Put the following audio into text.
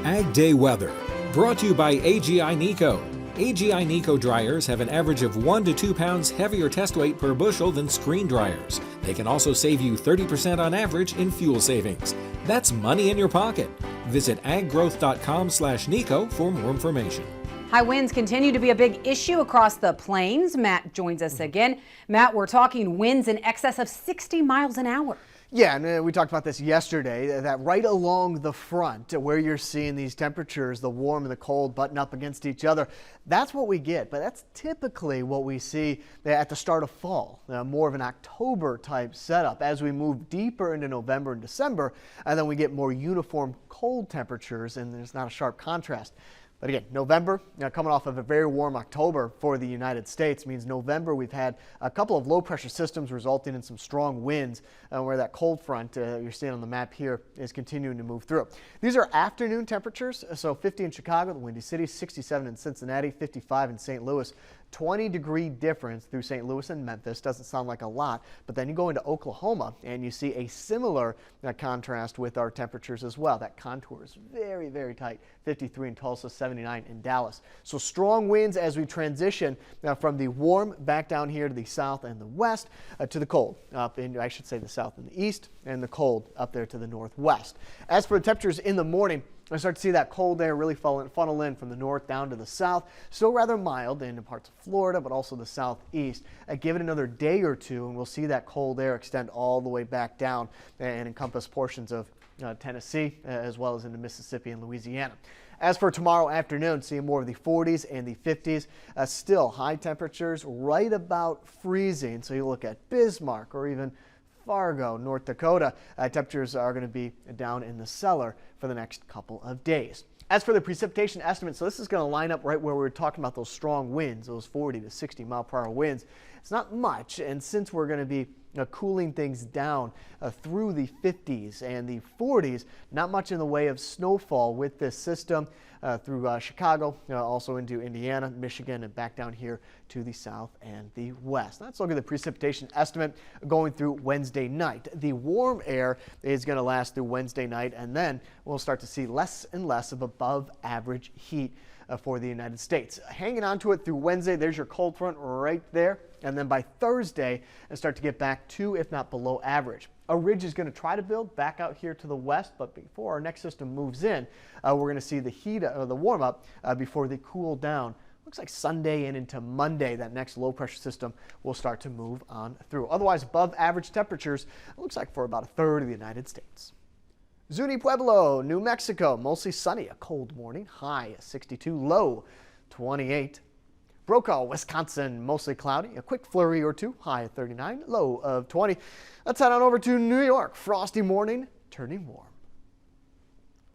Ag Day weather, brought to you by AGI Nico. AGI Nico dryers have an average of 1 to 2 pounds heavier test weight per bushel than screen dryers. They can also save you 30% on average in fuel savings. That's money in your pocket. Visit aggrowth.com/Nico for more information. High winds continue to be a big issue across the plains. Matt joins us again. Matt, we're talking winds in excess of 60 miles an hour. Yeah, and we talked about this yesterday, that right along the front where you're seeing these temperatures, the warm and the cold button up against each other, that's what we get. But that's typically what we see at the start of fall, more of an October type setup. As we move deeper into November and December, and then we get more uniform cold temperatures, and there's not a sharp contrast. But again, November, coming off of a very warm October for the United States, means November we've had a couple of low pressure systems resulting in some strong winds where that cold front you're seeing on the map here is continuing to move through. These are afternoon temperatures, so 50 in Chicago, the Windy City, 67 in Cincinnati, 55 in St. Louis. 20-degree difference through St. Louis and Memphis. Doesn't sound like a lot, but then you go into Oklahoma and you see a similar contrast with our temperatures as well. That contour is very, very tight. 53 in Tulsa, 79 in Dallas. So strong winds as we transition from the warm back down here to the south and the west to the cold up into, I should say, the south and the east, and the cold up there to the northwest. As for the temperatures in the morning, I start to see that cold air really funnel in from the north down to the south. Still rather mild in parts of Florida, but also the southeast. Give it another day or two, and we'll see that cold air extend all the way back down and encompass portions of Tennessee, as well as into Mississippi and Louisiana. As for tomorrow afternoon, seeing more of the 40s and the 50s. Still high temperatures right about freezing. So you look at Bismarck or even Fargo, North Dakota, temperatures are going to be down in the cellar for the next couple of days. As for the precipitation estimate, so this is going to line up right where we were talking about those strong winds, those 40 to 60 mile per hour winds. It's not much, and since we're going to be cooling things down through the 50s and the 40s, not much in the way of snowfall with this system through Chicago, also into Indiana, Michigan, and back down here to the south and the west. Let's look at the precipitation estimate going through Wednesday night. The warm air is going to last through Wednesday night, and then we'll start to see less and less of above average heat for the United States. Hanging on to it through Wednesday, there's your cold front right there. And then by Thursday, and start to get back to, if not below average. A ridge is going to try to build back out here to the west, but before our next system moves in, we're going to see the heat, the warm up before they cool down. Looks like Sunday and into Monday, that next low pressure system will start to move on through. Otherwise, above average temperatures, it looks like for about a third of the United States. Zuni Pueblo, New Mexico, mostly sunny, a cold morning, high 62, low 28. Brokaw, Wisconsin, mostly cloudy, a quick flurry or two, high at 39, low of 20. Let's head on over to New York, frosty morning, turning warm.